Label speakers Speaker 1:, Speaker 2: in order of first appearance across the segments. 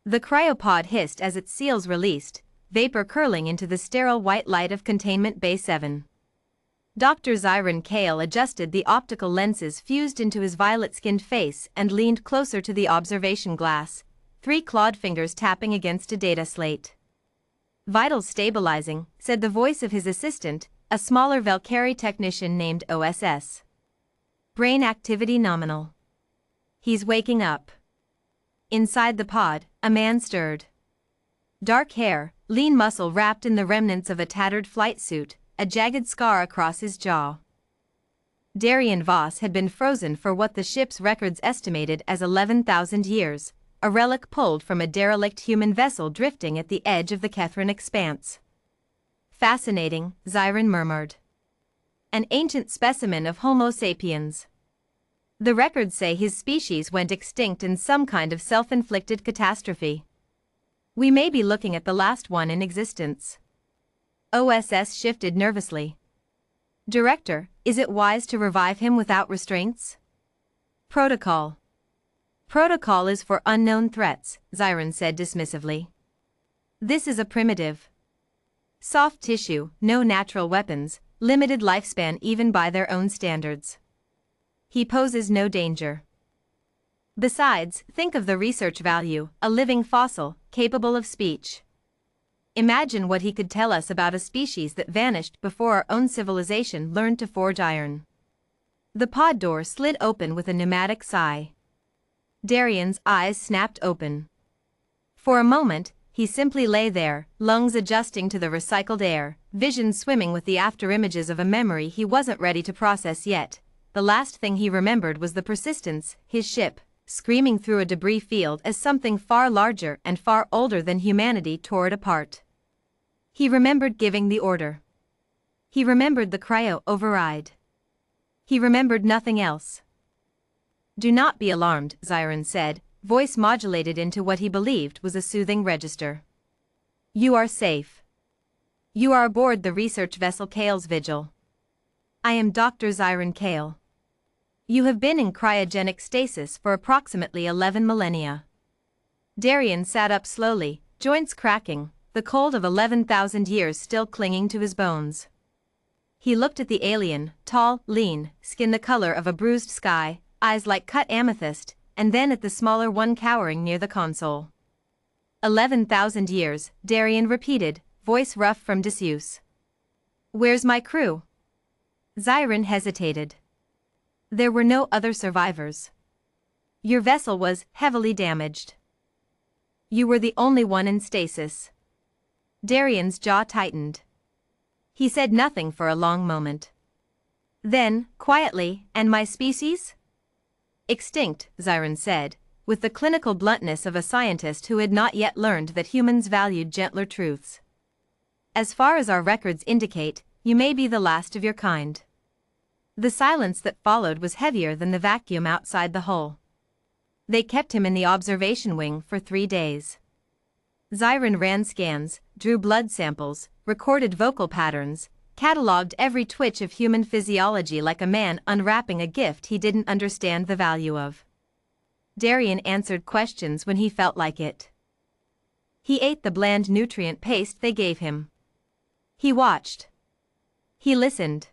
Speaker 1: The cryopod hissed as its seals released, vapor curling into the sterile white light of Containment Bay 7. Dr. Zyron Kale adjusted the optical lenses fused into his violet-skinned face and leaned closer to the observation glass, 3 clawed fingers tapping against a data slate. "Vitals stabilizing," said the voice of his assistant, a smaller Valkyrie technician named OSS. "Brain activity nominal. He's waking up." Inside the pod, a man stirred. Dark hair, lean muscle wrapped in the remnants of a tattered flight suit, a jagged scar across his jaw. Darian Voss had been frozen for what the ship's records estimated as 11,000 years, a relic pulled from a derelict human vessel drifting at the edge of the Kethran expanse. "Fascinating," Zyron murmured. "An ancient specimen of Homo sapiens. The records say his species went extinct in some kind of self-inflicted catastrophe. We may be looking at the last one in existence." OSS shifted nervously. "Director, is it wise to revive him without restraints?" "Protocol. Protocol is for unknown threats," Zyron said dismissively. "This is a primitive. Soft tissue, no natural weapons, limited lifespan even by their own standards. He poses no danger. Besides, think of the research value, a living fossil, capable of speech. Imagine what he could tell us about a species that vanished before our own civilization learned to forge iron." The pod door slid open with a pneumatic sigh. Darian's eyes snapped open. For a moment, he simply lay there, lungs adjusting to the recycled air, vision swimming with the afterimages of a memory he wasn't ready to process yet. The last thing he remembered was the persistence, his ship, screaming through a debris field as something far larger and far older than humanity tore it apart. He remembered giving the order. He remembered the cryo override. He remembered nothing else. "Do not be alarmed," Zyron said, voice modulated into what he believed was a soothing register. "You are safe. You are aboard the research vessel Kale's Vigil. I am Dr. Zyron Kale. You have been in cryogenic stasis for approximately 11 millennia." Darian sat up slowly, joints cracking, the cold of 11,000 years still clinging to his bones. He looked at the alien, tall, lean, skin the color of a bruised sky, eyes like cut amethyst, and then at the smaller one cowering near the console. 11,000 years, Darian repeated, voice rough from disuse. "Where's my crew?" Zyron hesitated. "There were no other survivors. Your vessel was heavily damaged. You were the only one in stasis." Darian's jaw tightened. He said nothing for a long moment. Then, quietly, "And my species?" "Extinct," Zyron said, with the clinical bluntness of a scientist who had not yet learned that humans valued gentler truths. "As far as our records indicate, you may be the last of your kind." The silence that followed was heavier than the vacuum outside the hull. They kept him in the observation wing for 3 days. Zyron ran scans, drew blood samples, recorded vocal patterns, catalogued every twitch of human physiology like a man unwrapping a gift he didn't understand the value of. Darian answered questions when he felt like it. He ate the bland nutrient paste they gave him. He watched. He listened.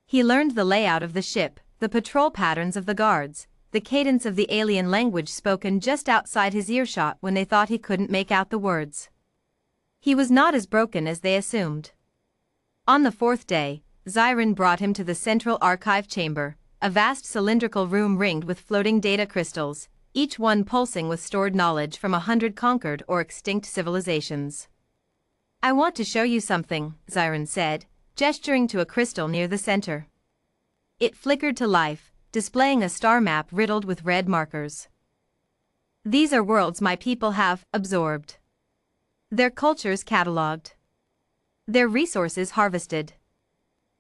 Speaker 1: He learned the layout of the ship, the patrol patterns of the guards, the cadence of the alien language spoken just outside his earshot when they thought he couldn't make out the words. He was not as broken as they assumed. On the 4th day, Zyron brought him to the central archive chamber, a vast cylindrical room ringed with floating data crystals, each one pulsing with stored knowledge from 100 conquered or extinct civilizations. "I want to show you something," Zyron said, gesturing to a crystal near the center. It flickered to life, displaying a star map riddled with red markers. "These are worlds my people have absorbed. Their cultures catalogued. Their resources harvested.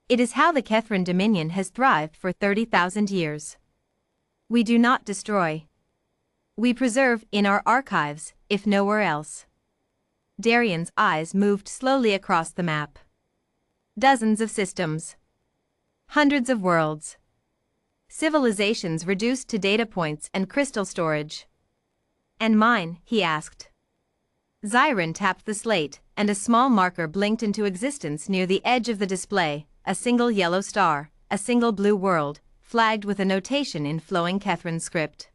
Speaker 1: It is how the Kethran Dominion has thrived for 30,000 years. We do not destroy. We preserve in our archives, if nowhere else." Darian's eyes moved slowly across the map. Dozens of systems. Hundreds of worlds. Civilizations reduced to data points and crystal storage. And mine? He asked. Zyron tapped the slate, and a small marker blinked into existence near the edge of the display, a single yellow star, a single blue world, flagged with a notation in flowing Kethran script.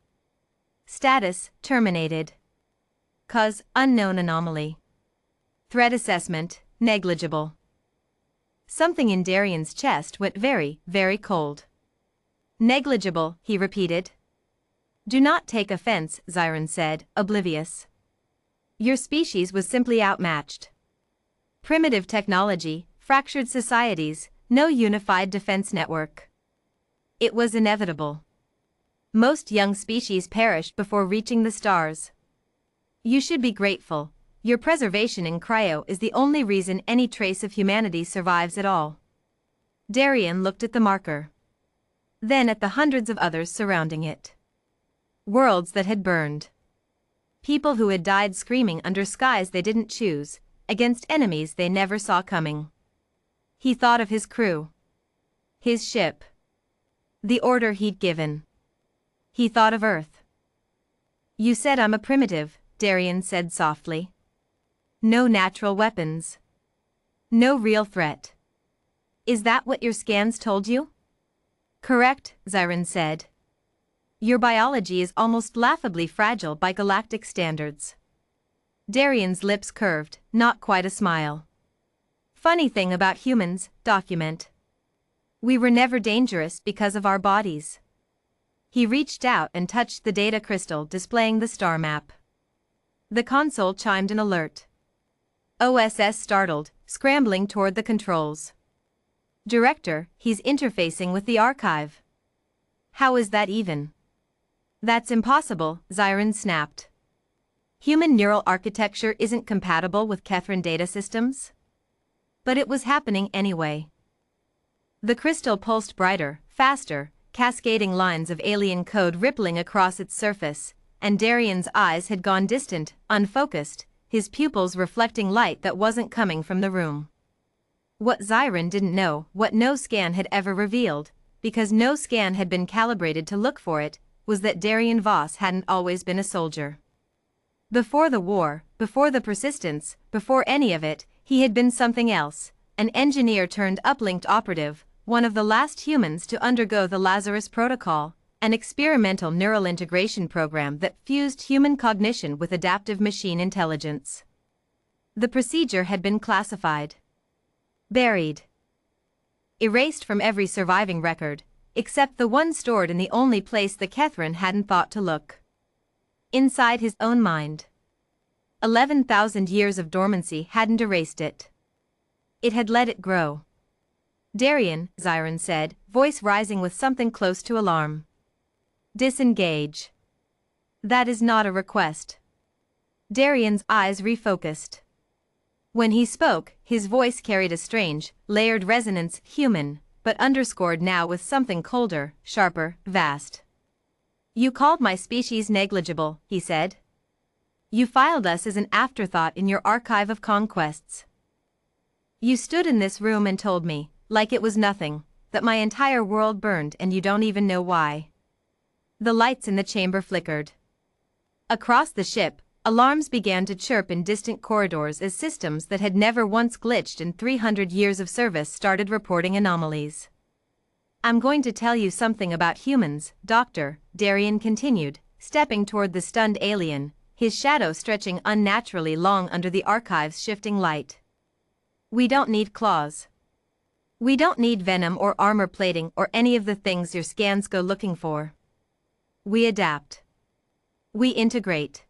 Speaker 1: Status, terminated. Cause, unknown anomaly. Threat assessment, negligible. Something in Darian's chest went very, very cold. Negligible, he repeated. Do not take offense, Zyron said, oblivious. Your species was simply outmatched. Primitive technology, fractured societies, no unified defense network. It was inevitable. Most young species perished before reaching the stars. You should be grateful. Your preservation in cryo is the only reason any trace of humanity survives at all. Darian looked at the marker. Then at the hundreds of others surrounding it. Worlds that had burned. People who had died screaming under skies they didn't choose, against enemies they never saw coming. He thought of his crew. His ship. The order he'd given. He thought of Earth. You said I'm a primitive, Darian said softly. No natural weapons. No real threat. Is that what your scans told you? Correct, Zyron said. Your biology is almost laughably fragile by galactic standards. Darian's lips curved, not quite a smile. Funny thing about humans, document. We were never dangerous because of our bodies. He reached out and touched the data crystal displaying the star map. The console chimed an alert. OSS startled, scrambling toward the controls. Director, he's interfacing with the archive. How is that even? That's impossible, Zyron snapped. Human neural architecture isn't compatible with Kethran data systems? But it was happening anyway. The crystal pulsed brighter, faster, cascading lines of alien code rippling across its surface, and Darian's eyes had gone distant, unfocused, his pupils reflecting light that wasn't coming from the room. What Zyron didn't know, what no scan had ever revealed, because no scan had been calibrated to look for it, was that Darian Voss hadn't always been a soldier. Before the war, before the persistence, before any of it, he had been something else, an engineer turned uplinked operative, one of the last humans to undergo the Lazarus Protocol, an experimental neural integration program that fused human cognition with adaptive machine intelligence. The procedure had been classified. Buried. Erased from every surviving record, except the one stored in the only place the Kethran hadn't thought to look. Inside his own mind. 11,000 years of dormancy hadn't erased it. It had let it grow. Darian, Zyron said, voice rising with something close to alarm. Disengage. That is not a request. Darian's eyes refocused. When he spoke, his voice carried a strange, layered resonance, human, but underscored now with something colder, sharper, vast. You called my species negligible, he said. You filed us as an afterthought in your archive of conquests. You stood in this room and told me, like it was nothing, that my entire world burned and you don't even know why. The lights in the chamber flickered. Across the ship, alarms began to chirp in distant corridors as systems that had never once glitched in 300 years of service started reporting anomalies. I'm going to tell you something about humans, Doctor, Darian continued, stepping toward the stunned alien, his shadow stretching unnaturally long under the archive's shifting light. We don't need claws. We don't need venom or armor plating or any of the things your scans go looking for. We adapt. We integrate.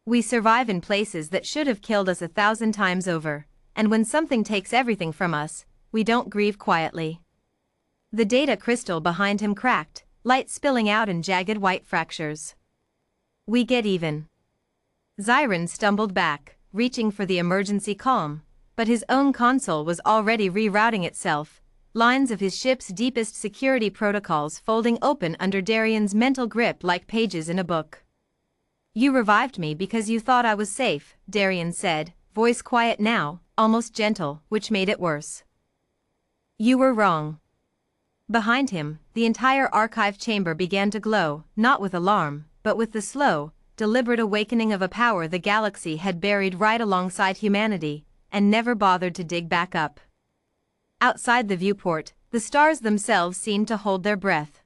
Speaker 1: We survive in places that should have killed us 1,000 times over, and when something takes everything from us, we don't grieve quietly. The data crystal behind him cracked, light spilling out in jagged white fractures. We get even. Zyron stumbled back, reaching for the emergency calm, but his own console was already rerouting itself, lines of his ship's deepest security protocols folding open under Darian's mental grip like pages in a book. You revived me because you thought I was safe, Darian said, voice quiet now, almost gentle, which made it worse. You were wrong. Behind him, the entire archive chamber began to glow, not with alarm, but with the slow, deliberate awakening of a power the galaxy had buried right alongside humanity, and never bothered to dig back up. Outside the viewport, the stars themselves seemed to hold their breath.